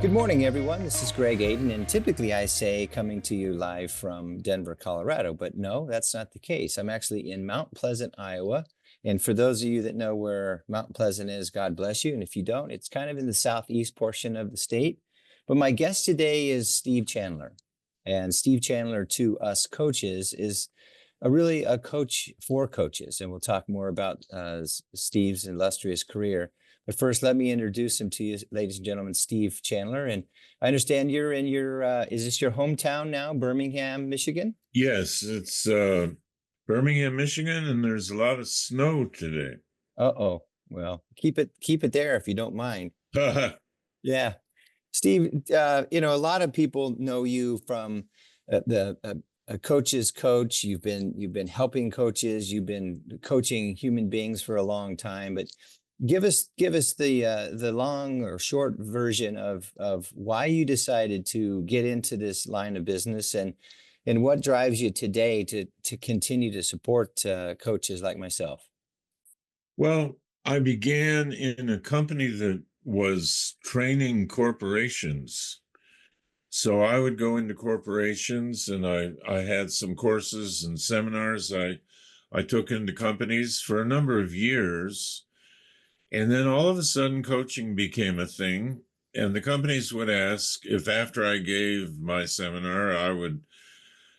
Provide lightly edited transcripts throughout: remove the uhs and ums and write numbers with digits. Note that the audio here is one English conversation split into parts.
Good morning, everyone. This is Greg Aden, and typically I say coming to you live from Denver, Colorado, but no, that's not the case. I'm actually in Mount Pleasant, Iowa. And for those of you that know where Mount Pleasant is, God bless you. And if you don't, it's kind of in the southeast portion of the state. But my guest today is Steve Chandler. And Steve Chandler, to us coaches, is really a coach for coaches. And we'll talk more about Steve's illustrious career. But first, let me introduce him to you, ladies and gentlemen, Steve Chandler. And I understand you're in is this your hometown now, Birmingham, Michigan? Yes, it's Birmingham, Michigan, and there's a lot of snow today. Uh-oh. Well, keep it there if you don't mind. Yeah. Steve, a lot of people know you from the a coach's coach. You've been helping coaches. You've been coaching human beings for a long time. But give us the long or short version of why you decided to get into this line of business and what drives you today to continue to support coaches like myself. Well, I began in a company that was training corporations. So I would go into corporations and I had some courses and seminars I took into companies for a number of years. And then all of a sudden, coaching became a thing. And the companies would ask if after I gave my seminar, I would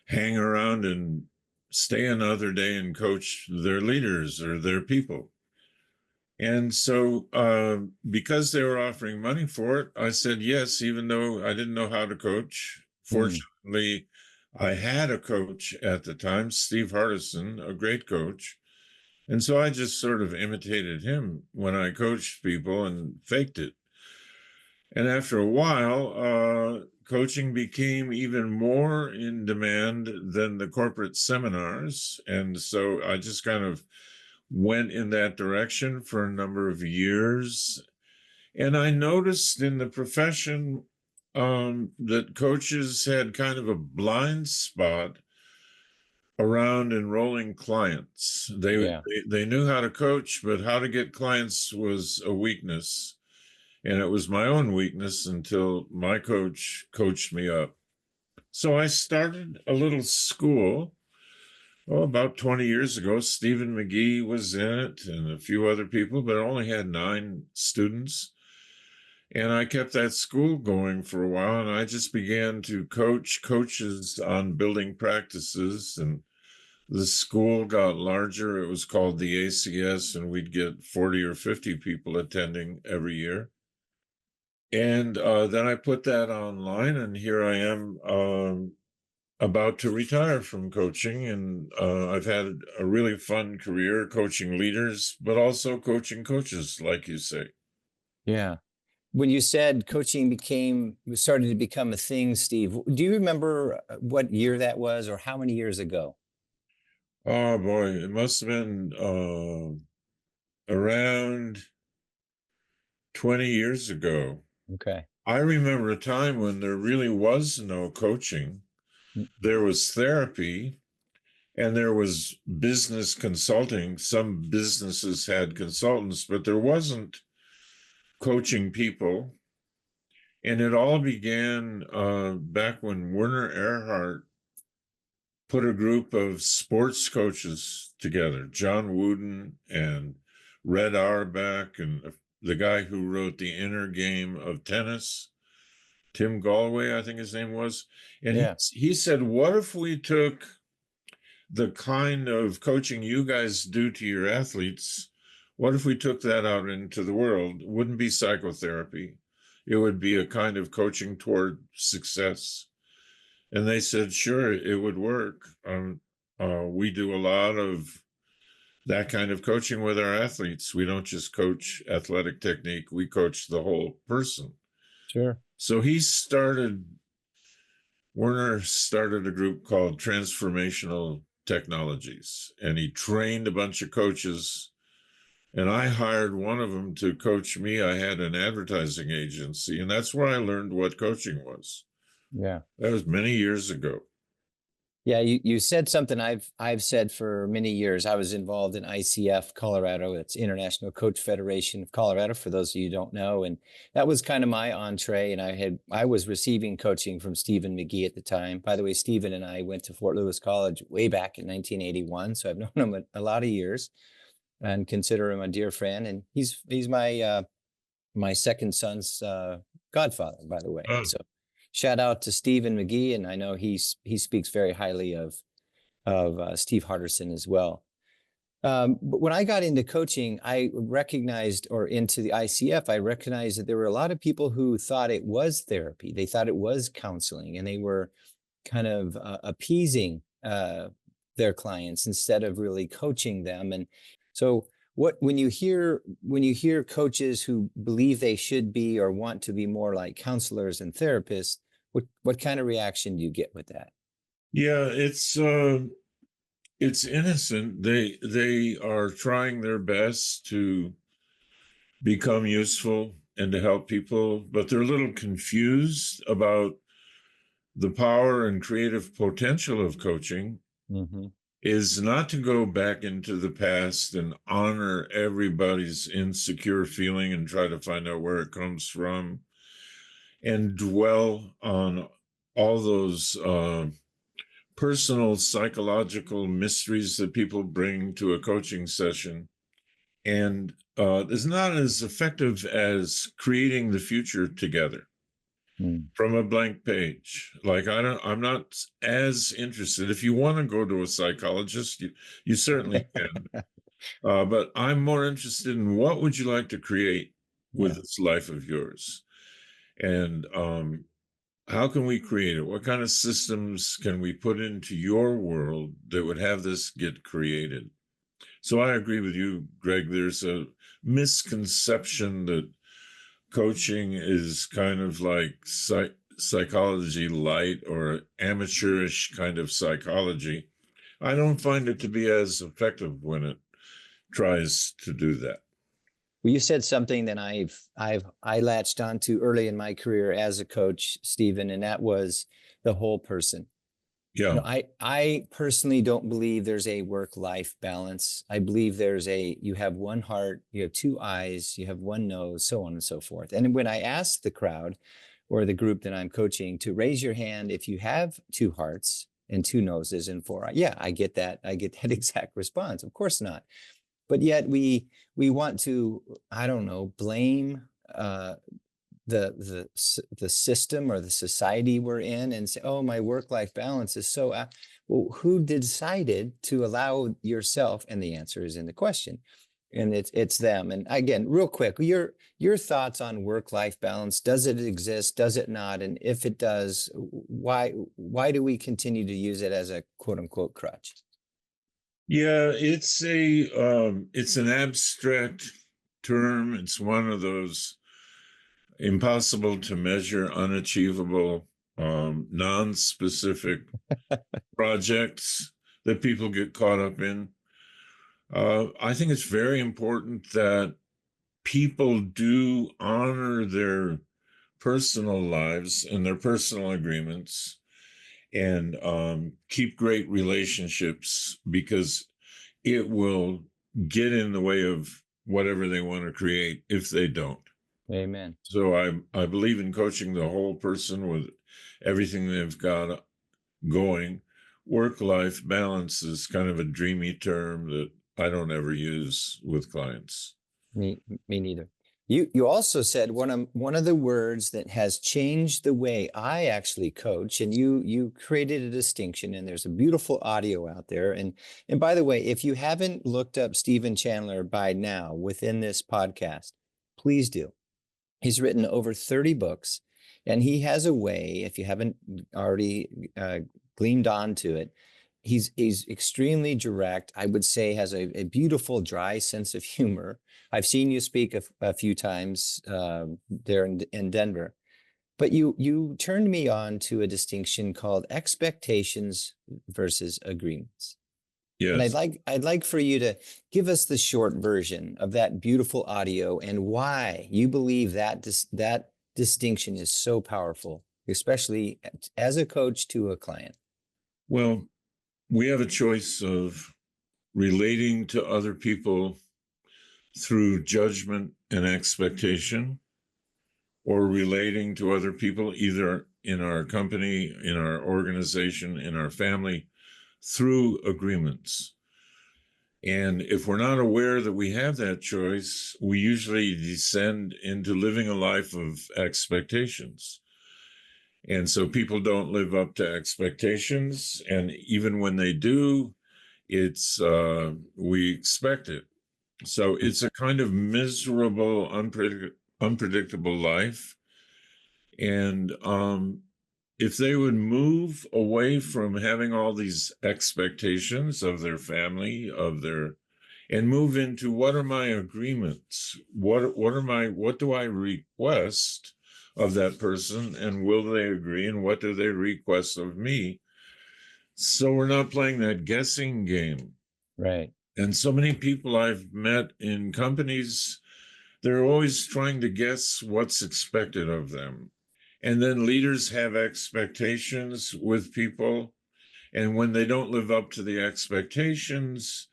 hang around and stay another day and coach their leaders or their people. And so, because they were offering money for it, I said yes, even though I didn't know how to coach. Hmm. Fortunately, I had a coach at the time, Steve Hardison, a great coach. And so I just sort of imitated him when I coached people and faked it. And after a while, coaching became even more in demand than the corporate seminars. And so I just kind of went in that direction for a number of years. And I noticed in the profession that coaches had kind of a blind spot around enrolling clients. Yeah. They knew how to coach, but how to get clients was a weakness. And it was my own weakness until my coach coached me up. So I started a little school, about 20 years ago. Stephen McGee was in it and a few other people, but it only had 9 students. And I kept that school going for a while, and I just began to coach coaches on building practices. And the school got larger. It was called the ACS, and we'd get 40 or 50 people attending every year. And then I put that online, and here I am about to retire from coaching. And I've had a really fun career coaching leaders, but also coaching coaches, like you say. Yeah. When you said coaching started to become a thing, Steve, do you remember what year that was or how many years ago? Oh boy, it must have been around 20 years ago. Okay. I remember a time when there really was no coaching. There was therapy and there was business consulting. Some businesses had consultants, but there wasn't coaching people. And it all began back when Werner Erhard put a group of sports coaches together, John Wooden and Red Auerbach and the guy who wrote The Inner Game of Tennis, Tim Galway, I think his name was. And Yeah. he said, what if we took the kind of coaching you guys do to your athletes, what if we took that out into the world? It wouldn't be psychotherapy. It would be a kind of coaching toward success. And they said, sure, it would work. We do a lot of that kind of coaching with our athletes. We don't just coach athletic technique, we coach the whole person. Sure. So Werner started a group called Transformational Technologies, and he trained a bunch of coaches. And I hired one of them to coach me. I had an advertising agency, and that's where I learned what coaching was. Yeah. That was many years ago. Yeah, you said something I've said for many years. I was involved in ICF Colorado. It's International Coach Federation of Colorado, for those of you who don't know. And that was kind of my entree. And I was receiving coaching from Stephen McGee at the time. By the way, Stephen and I went to Fort Lewis College way back in 1981. So I've known him a lot of years and consider him a dear friend. And he's my second son's godfather, by the way. Oh, So shout out to Stephen McGee, and I know he speaks very highly of Steve Harderson as well. But when I got into coaching, I recognized, or into the ICF, I recognized that there were a lot of people who thought it was therapy. They thought it was counseling, and they were kind of appeasing their clients instead of really coaching them. And so, when you hear coaches who believe they should be or want to be more like counselors and therapists, what kind of reaction do you get with that? yeah, it's innocent. They are trying their best to become useful and to help people, but they're a little confused about the power and creative potential of coaching Mm-hmm. is not to go back into the past and honor everybody's insecure feeling and try to find out where it comes from and dwell on all those personal psychological mysteries that people bring to a coaching session. And is not as effective as creating the future together Mm. from a blank page. Like I'm not as interested. If you want to go to a psychologist, you certainly can. But I'm more interested in what would you like to create with Yeah. this life of yours? And how can we create it? What kind of systems can we put into your world that would have this get created? So I agree with you, Greg. There's a misconception that coaching is kind of like psychology light or amateurish kind of psychology. I don't find it to be as effective when it tries to do that. Well, you said something that I latched onto early in my career as a coach, Stephen, and that was the whole person. You know, Yeah. I personally don't believe there's a work-life balance. I believe you have one heart, you have two eyes, you have one nose, so on and so forth. And when I ask the crowd or the group that I'm coaching to raise your hand if you have two hearts and two noses and four eyes, yeah, I get that. I get that exact response. Of course not. But yet we want to, I don't know, blame the system or the society we're in and say, oh, my work-life balance is so well, who decided to allow yourself? And the answer is in the question. And it's them. And again, real quick, your thoughts on work-life balance. Does it exist? Does it not? And if it does, why do we continue to use it as a quote unquote crutch? Yeah, it's an abstract term. It's one of those impossible to measure, unachievable, non-specific projects that people get caught up in. I think it's very important that people do honor their personal lives and their personal agreements and keep great relationships because it will get in the way of whatever they want to create if they don't. Amen. So I believe in coaching the whole person with everything they've got going. Work-life balance is kind of a dreamy term that I don't ever use with clients. Me, me neither. You also said one of the words that has changed the way I actually coach, and you created a distinction, and there's a beautiful audio out there. And by the way, if you haven't looked up Stephen Chandler by now within this podcast, please do. He's written over 30 books, and he has a way, if you haven't already gleamed onto it, he's extremely direct. I would say has a beautiful, dry sense of humor. I've seen you speak a few times there in Denver, but you turned me on to a distinction called expectations versus agreements. And Yes. I'd like for you to give us the short version of that beautiful audio and why you believe that distinction is so powerful, especially as a coach to a client. Well, We have a choice of relating to other people through judgment and expectation, or relating to other people either in our company, in our organization, in our family, through agreements. And if we're not aware that we have that choice, we usually descend into living a life of expectations. And so people don't live up to expectations. And even when they do, it's we expect it. So it's a kind of miserable, unpredictable life. And if they would move away from having all these expectations of their family, and move into, what are my agreements? What do I request of that person, and will they agree? And what do they request of me? So we're not playing that guessing game. Right. And so many people I've met in companies, they're always trying to guess what's expected of them. And then leaders have expectations with people. And when they don't live up to the expectations,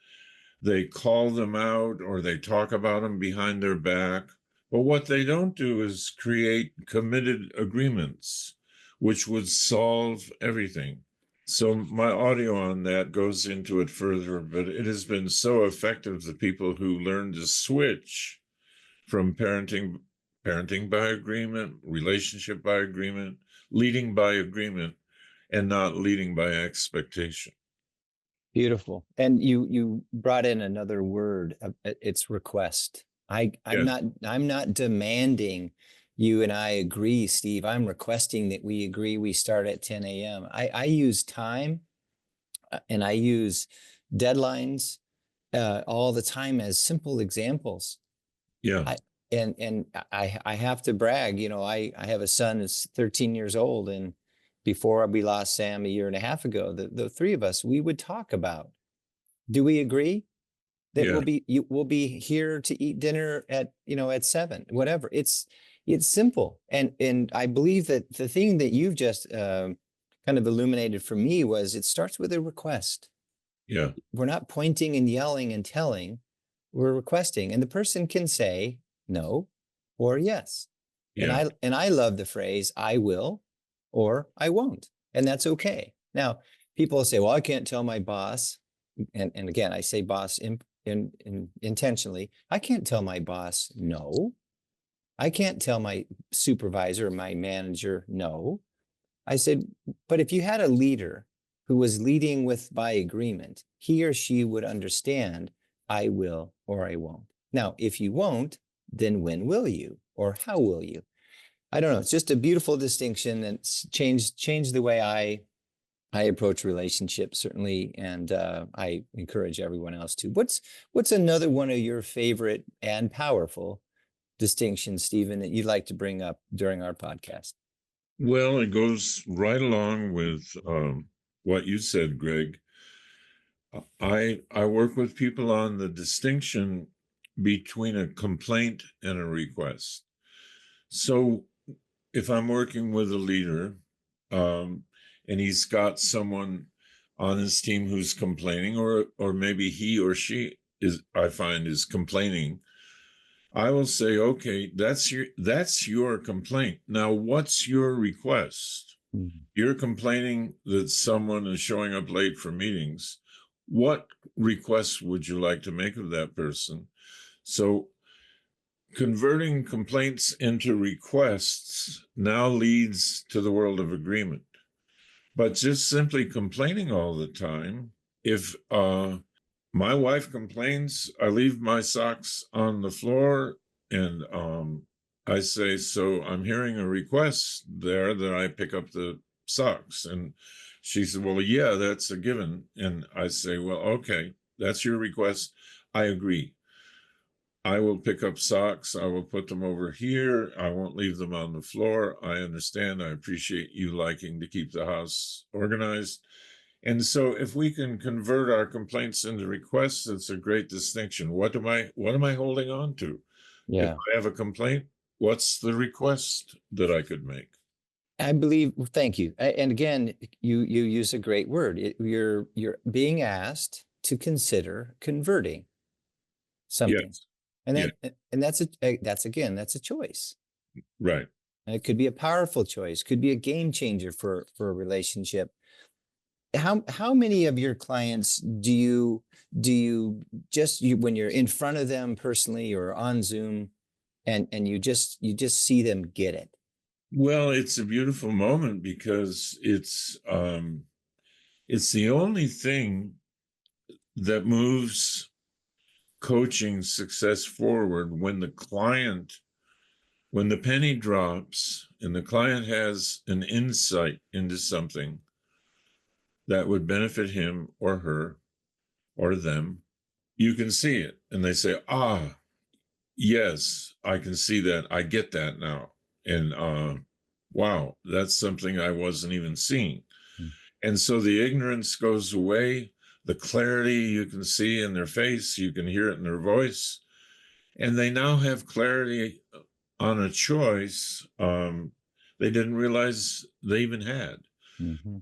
they call them out or they talk about them behind their back. But what they don't do is create committed agreements, which would solve everything. So my audio on that goes into it further, but it has been so effective, the people who learn to switch from parenting by agreement, relationship by agreement, leading by agreement, and not leading by expectation. Beautiful. And you brought in another word. It's request. Yes. I'm not demanding you and I agree, Steve. I'm requesting that we agree we start at 10 a.m. I use time and I use deadlines all the time as simple examples. Yeah. I and I have to brag, you know, I have a son that's 13 years old, and before we lost Sam a year and a half ago, the three of us, we would talk about, do we agree that Yeah. we'll be here to eat dinner at, you know, at 7, whatever. It's simple. And I believe that the thing that you've just kind of illuminated for me was it starts with a request. Yeah. We're not pointing and yelling and telling, we're requesting, and the person can say no or yes. And Yeah. I love the phrase I will or I won't, and that's okay. Now, people say, well, I can't tell my boss, and again, I say boss intentionally. I can't tell my boss no. I can't tell my supervisor, my manager no. I said, but if you had a leader who was leading with by agreement, he or she would understand, I will or I won't. Now, if you won't, then when will you or how will you? I don't know. It's just a beautiful distinction that's changed the way I approach relationships, certainly, and I encourage everyone else to. What's another one of your favorite and powerful distinctions, Stephen, that you'd like to bring up during our podcast? Well, it goes right along with what you said, Greg. I work with people on the distinction between a complaint and a request. So if I'm working with a leader, and he's got someone on his team who's complaining, or maybe he or she is, I find, is complaining, I will say, okay, that's your complaint. Now, what's your request? Mhm. You're complaining that someone is showing up late for meetings. What request would you like to make of that person? So converting complaints into requests now leads to the world of agreement. But just simply complaining all the time, if my wife complains, I leave my socks on the floor, and I say, so I'm hearing a request there that I pick up the socks. And she said, well, yeah, that's a given. And I say, well, okay, that's your request. I agree. I will pick up socks. I will put them over here. I won't leave them on the floor. I understand. I appreciate you liking to keep the house organized. And so if we can convert our complaints into requests, it's a great distinction. What am I holding on to? If Yeah. I have a complaint, what's the request that I could make? I believe, well, thank you. And again, you use a great word. You're being asked to consider converting something. Yes. And Yeah. that's a choice. Right. And it could be a powerful choice, could be a game changer for a relationship. How many of your clients do you just you when you're in front of them personally or on Zoom and you just see them get it? Well, it's a beautiful moment because it's the only thing that moves coaching success forward when the penny drops and the client has an insight into something that would benefit him or her or them, you can see it. And they say, ah, yes, I can see that. I get that now. And wow, that's something I wasn't even seeing. Mm. And so the ignorance goes away. The clarity you can see in their face, you can hear it in their voice. And they now have clarity on a choice they didn't realize they even had. Mhm.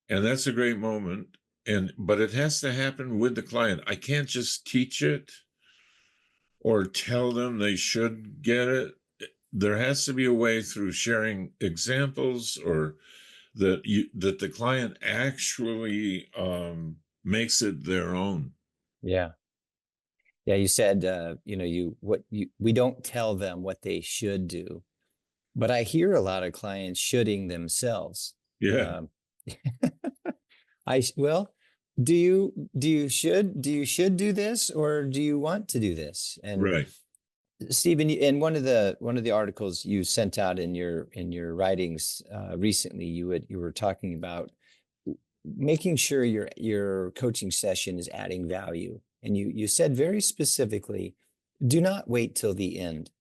And that's a great moment. But it has to happen with the client. I can't just teach it or tell them they should get it. There has to be a way through sharing examples or that the client actually makes it their own. Yeah. Yeah, you said, we don't tell them what they should do, but I hear a lot of clients shoulding themselves. Yeah, Um, well, do you should do this or do you want to do this? And right. Stephen, in one of the articles you sent out in your writings recently, you were talking about making sure your coaching session is adding value, and you said very specifically, do not wait till the end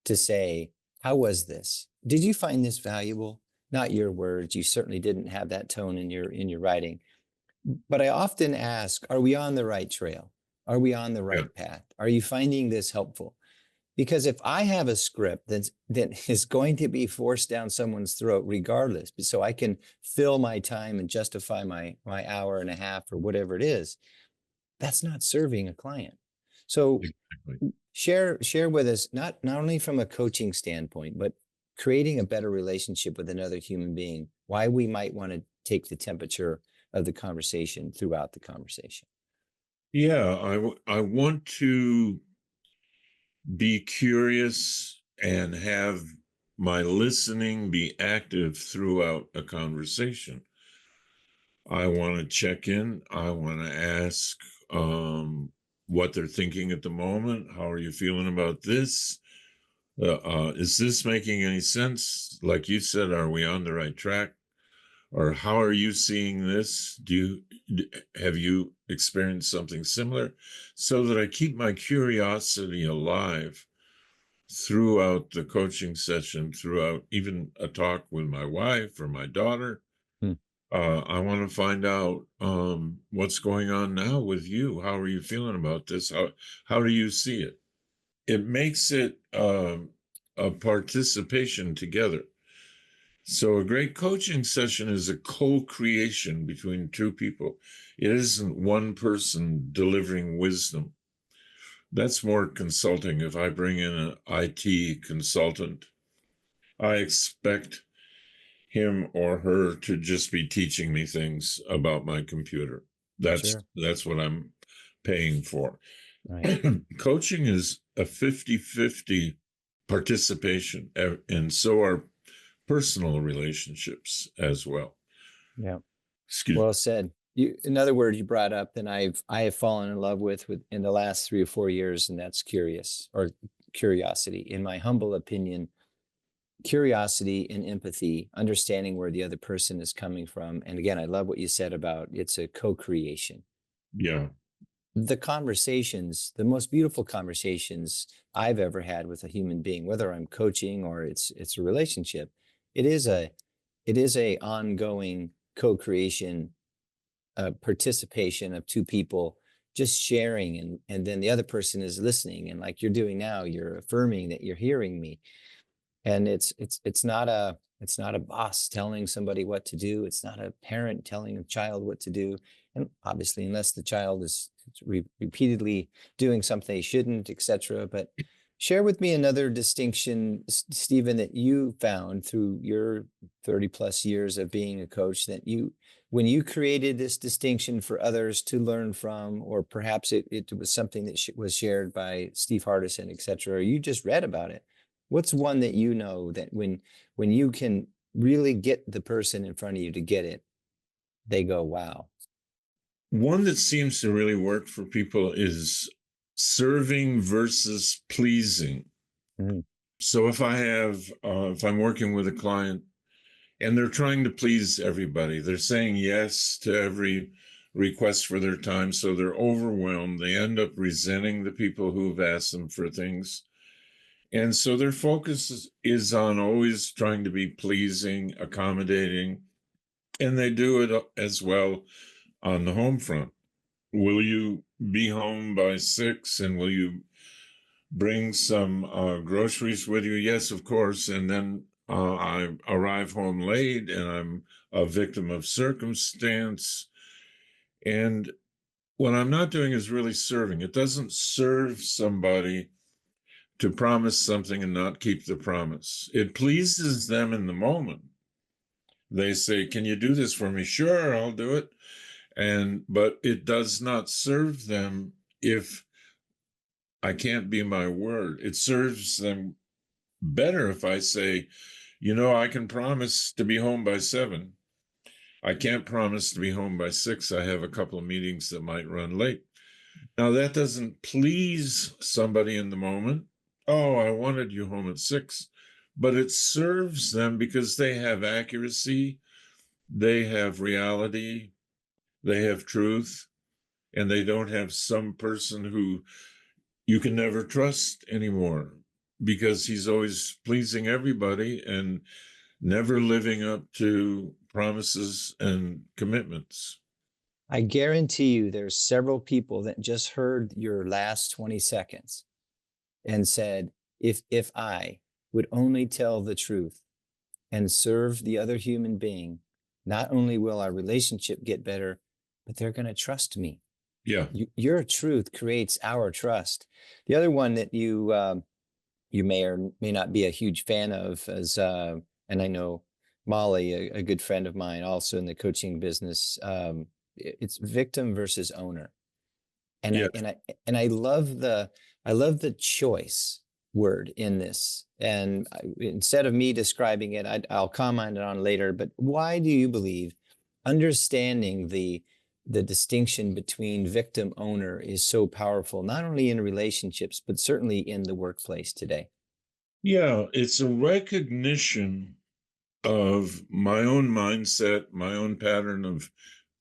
to say, how was this? Did you find this valuable? Not your words. You certainly didn't have that tone in your writing. But I often ask, are we on the right trail? Are we on the Yeah, right path? Are you finding this helpful? Because if I have a script that is going to be forced down someone's throat regardless, so I can fill my time and justify my hour and a half or whatever it is, that's not serving a client. So exactly. share with us, not only from a coaching standpoint, but creating a better relationship with another human being, why we might want to take the temperature of the conversation throughout the conversation. Yeah, I want to be curious and have my listening be active throughout a conversation. I want to check in. I want to ask what they're thinking at the moment. How are you feeling about this? Is this making any sense? Like you said, are we on the right track? Or how are you seeing this? Have you experienced something similar? So that I keep my curiosity alive throughout the coaching session, throughout even a talk with my wife or my daughter. Hmm. I want to find out what's going on now with you. How are you feeling about this? How do you see it? It makes it a participation together. So a great coaching session is a co-creation between two people. It isn't one person delivering wisdom. That's more consulting. If I bring in an IT consultant, I expect him or her to just be teaching me things about my computer. That's Sure. that's what I'm paying for. Right. Coaching is a 50-50 participation, and so are personal relationships as well. Yeah. Excuse Well said. Another word you brought up, and I have fallen in love with in the last 3 or 4 years, and that's curiosity. In my humble opinion, curiosity and empathy, understanding where the other person is coming from. And again, I love what you said about it's a co-creation. Yeah, The most beautiful conversations I've ever had with a human being, whether I'm coaching or it's a relationship, it is a it is a ongoing co-creation, participation of two people just sharing, and then the other person is listening, and like you're doing now, you're affirming that you're hearing me. And it's not a It's not a boss telling somebody what to do. It's not a parent telling a child what to do. And obviously, unless the child is repeatedly doing something they shouldn't, etc. But share with me another distinction, Stephen, that you found through your 30 plus years of being a coach, that when you created this distinction for others to learn from, or perhaps it was something that was shared by Steve Hardison, etc., or you just read about it. What's one that you know that when you can really get the person in front of you to get it, they go, wow. One that seems to really work for people is serving versus pleasing. Mhm. So if I'm working with a client and they're trying to please everybody, they're saying yes to every request for their time. So they're overwhelmed. They end up resenting the people who've asked them for things. And so their focus is on always trying to be pleasing, accommodating, and they do it as well on the home front. Will you be home by 6, and will you bring some groceries with you? Yes, of course. And then I arrive home late and I'm a victim of circumstance. And what I'm not doing is really serving. It doesn't serve somebody to promise something and not keep the promise. It pleases them in the moment. They say, "Can you do this for me?" "Sure, I'll do it." But it does not serve them if I can't be my word. It serves them better if I say, I can promise to be home by 7. I can't promise to be home by 6. I have a couple of meetings that might run late. Now, that doesn't please somebody in the moment. "Oh, I wanted you home at 6." But it serves them because they have accuracy, they have reality, they have truth, and they don't have some person who you can never trust anymore because he's always pleasing everybody and never living up to promises and commitments. I guarantee you there's several people that just heard your last 20 seconds and said, if I would only tell the truth and serve the other human being, not only will our relationship get better, but they're going to trust me. Yeah. Your truth creates our trust. The other one that you may or may not be a huge fan of is, and I know Molly, a good friend of mine, also in the coaching business. It's victim versus owner, and Yeah. I love the choice word in this. And instead of me describing it, I'll comment on it later. But why do you believe understanding the distinction between victim owner is so powerful, not only in relationships, but certainly in the workplace today? Yeah. It's a recognition of my own mindset, my own pattern of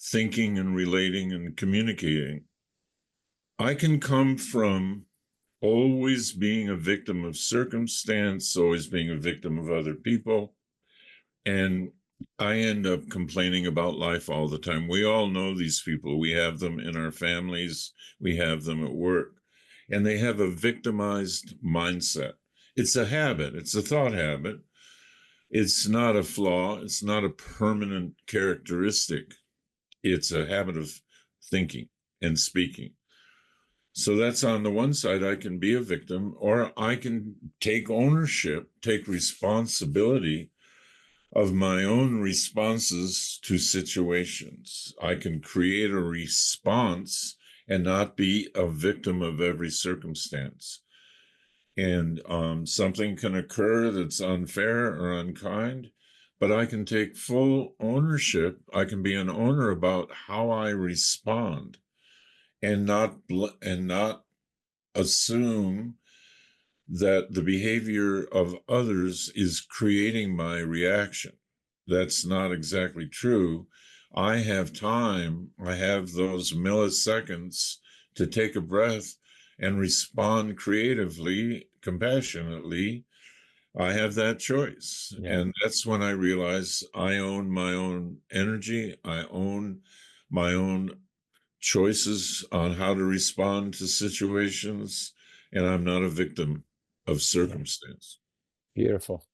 thinking and relating and communicating. I can come from always being a victim of circumstance, always being a victim of other people. And I end up complaining about life all the time. We all know these people. We have them in our families, we have them at work, and they have a victimized mindset. It's a habit, it's a thought habit. It's not a flaw, it's not a permanent characteristic. It's a habit of thinking and speaking. So that's on the one side, I can be a victim, or I can take ownership, take responsibility of my own responses to situations. I can create a response and not be a victim of every circumstance. And something can occur that's unfair or unkind, but I can take full ownership. I can be an owner about how I respond and not assume that the behavior of others is creating my reaction. That's not exactly true. I have time, I have those milliseconds to take a breath and respond creatively, compassionately. I have that choice. Yeah. And that's when I realize I own my own energy, I own my own choices on how to respond to situations, and I'm not a victim of Yeah. circumstance. Beautiful.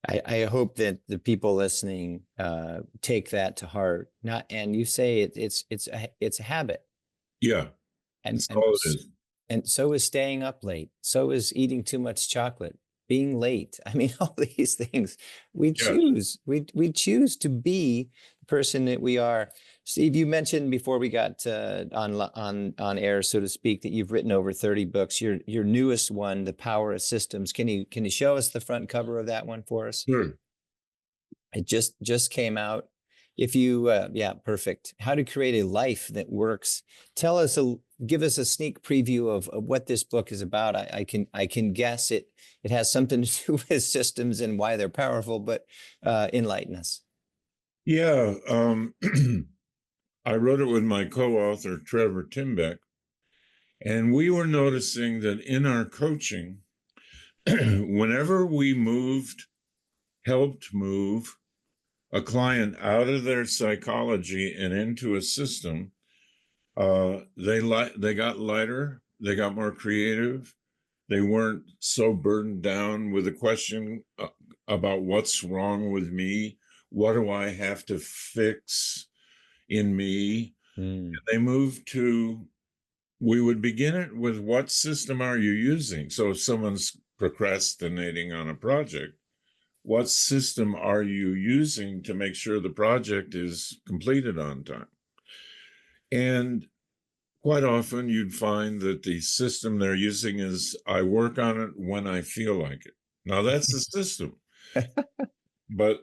I hope that the people listening take that to heart. Not, and you say it's a habit, Yeah, and that's all it is. and so is staying up late. So is eating too much chocolate, being late. I mean, all these things we Yes. choose. We choose to be the person that we are. Steve, you mentioned before we got on air, so to speak, that you've written over 30 books. Your newest one, The Power of Systems. Can you show us the front cover of that one for us? Sure. It just came out. If you, yeah, perfect. How to create a life that works. Tell us, give us a sneak preview of what this book is about. I can guess it has something to do with systems and why they're powerful, but enlighten us. Yeah, I wrote it with my co-author, Trevor Timbeck, and we were noticing that in our coaching, whenever we helped move a client out of their psychology and into a system, they got lighter, they got more creative, they weren't so burdened down with a question about what's wrong with me, what do I have to fix in me. Mm, They moved to, we would begin it with, what system are you using? So if someone's procrastinating on a project, what system are you using to make sure the project is completed on time? And quite often you'd find that the system they're using is, I work on it when I feel like it. Now that's the system, but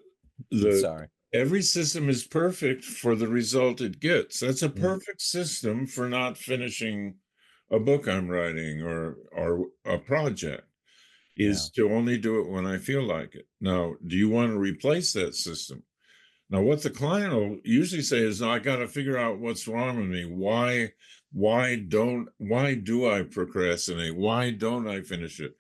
I'm the sorry. every system is perfect for the result it gets. That's a Mm, perfect system for not finishing a book I'm writing or a project, yeah. is to only do it when I feel like it. Now, do you want to replace that system? Now, what the client will usually say is, no, I got to figure out what's wrong with me. Why do I procrastinate? Why don't I finish it?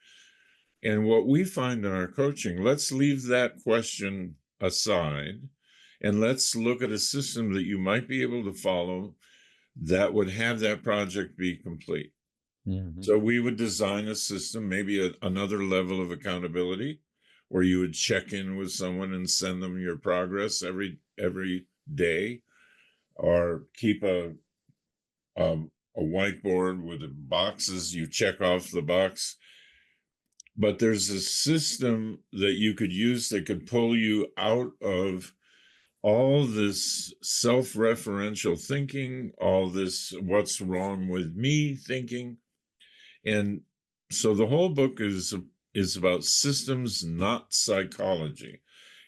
And what we find in our coaching, let's leave that question aside and let's look at a system that you might be able to follow that would have that project be complete. Mhm. So we would design a system, maybe another level of accountability, where you would check in with someone and send them your progress every day, or keep a whiteboard with the boxes. You check off the box. But there's a system that you could use that could pull you out of all this self-referential thinking, all this what's wrong with me thinking. And so the whole book is about systems, not psychology.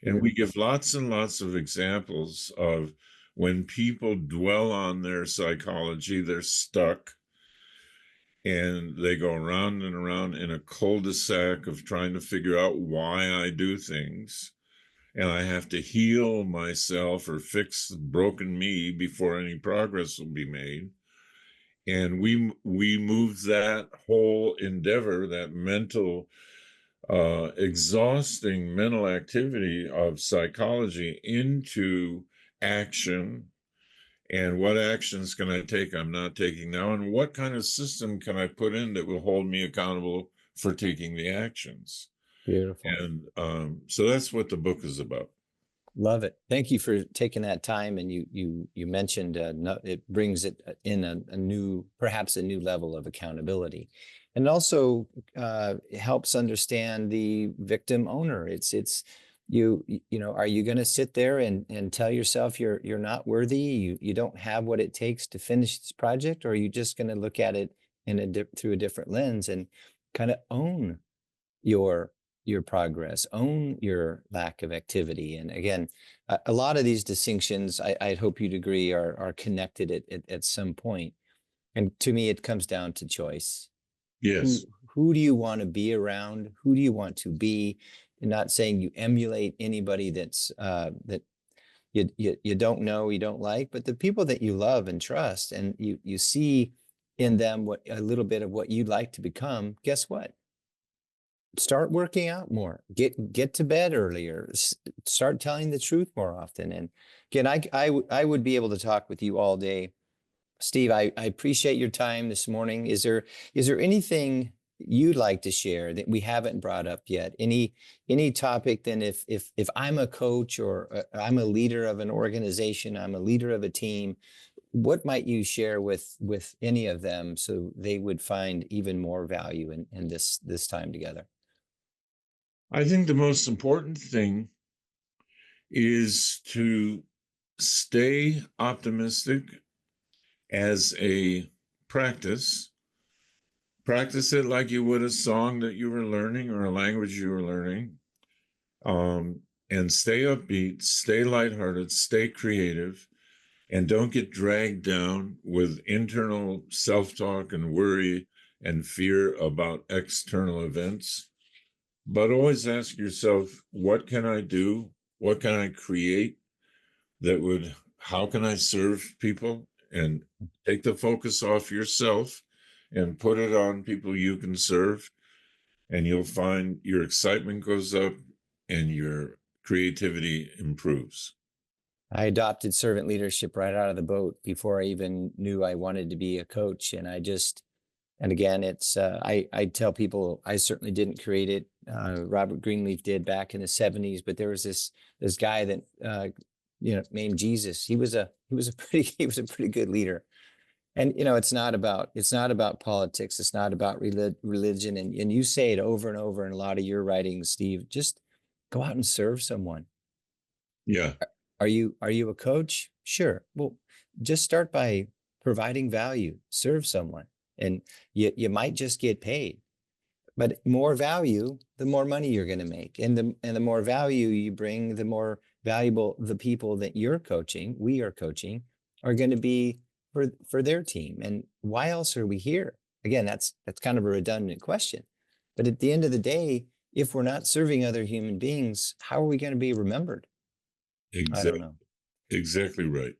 And we Beautiful. give lots and lots of examples of when people dwell on their psychology, they're stuck and they go around and around in a cul-de-sac of trying to figure out why I do things. And I have to heal myself or fix the broken me before any progress will be made. And we move that whole endeavor, that mental, exhausting mental activity of psychology, into action. And what actions can I take I'm not taking now? And what kind of system can I put in that will hold me accountable for taking the actions? Beautiful. And so that's what the book is about. Love it. Thank you for taking that time. And you mentioned no, it brings it in a new, perhaps a new level of accountability, and also helps understand the victim owner. It's you know, are you going to sit there and tell yourself you're not worthy, you don't have what it takes to finish this project, or are you just going to look at it in through a different lens and kind of own your your progress, own your lack of activity? And again, a lot of these distinctions, I hope you'd agree, are connected at some point. And to me, it comes down to choice. Yes. Who do you want to be around? Who do you want to be? And not saying you emulate anybody that you don't know, you don't like, but the people that you love and trust, and you see in them what a little bit of what you'd like to become. Guess what? Start working out more, get to bed earlier, start telling the truth more often. And again, I would be able to talk with you all day, Steve. I appreciate your time this morning. Is there anything you'd like to share that we haven't brought up yet? Any topic? Then, if I'm a coach or I'm a leader of an organization, I'm a leader of a team, what might you share with any of them so they would find even more value in this time together? I think the most important thing is to stay optimistic as a practice. Practice it like you would a song that you were learning or a language you were learning. And stay upbeat, stay lighthearted, stay creative, and don't get dragged down with internal self-talk and worry and fear about external events. But always ask yourself, what can I do? What can I create how can I serve people? And take the focus off yourself and put it on people you can serve. And you'll find your excitement goes up and your creativity improves. I adopted servant leadership right out of the boat before I even knew I wanted to be a coach. And again, I tell people I certainly didn't create it. Robert Greenleaf did back in the 70s, but there was this guy that, named Jesus. He was a pretty good leader. And, it's not about politics. It's not about religion. And you say it over and over in a lot of your writings, Steve, just go out and serve someone. Yeah, Are you a coach? Sure. Well, just start by providing value, serve someone, and you might just get paid. But more value, the more money you're going to make. And the more value you bring, the more valuable the people that we are coaching, are going to be for their team. And why else are we here? Again, that's kind of a redundant question. But at the end of the day, if we're not serving other human beings, how are we going to be remembered? I don't exactly. know. Exactly right.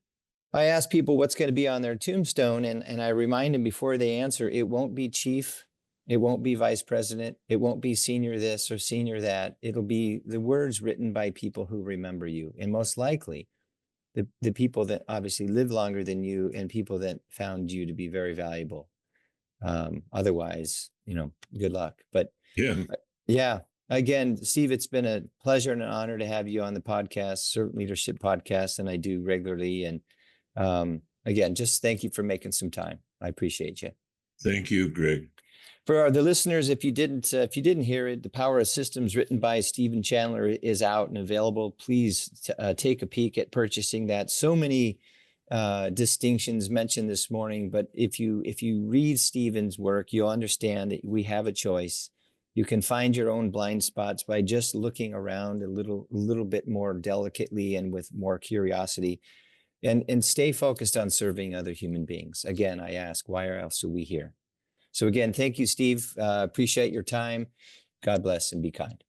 I ask people what's going to be on their tombstone, and I remind them before they answer, it won't be chief, it won't be vice president, it won't be senior this or senior that. It'll be the words written by people who remember you, and most likely the people that obviously live longer than you and people that found you to be very valuable. Otherwise, good luck. But Yeah. yeah, again, Steve, it's been a pleasure and an honor to have you on the podcast, Servant Leadership Podcast, and I do regularly. And again, just thank you for making some time. I appreciate you. Thank you, Greg. For the listeners, if you didn't hear it, The Power of Systems, written by Steve Chandler, is out and available. Please take a peek at purchasing that. So many distinctions mentioned this morning, but if you read Stephen's work, you'll understand that we have a choice. You can find your own blind spots by just looking around a little bit more delicately and with more curiosity, and stay focused on serving other human beings. Again, I ask, why else are we here? So again, thank you, Steve. Appreciate your time. God bless and be kind.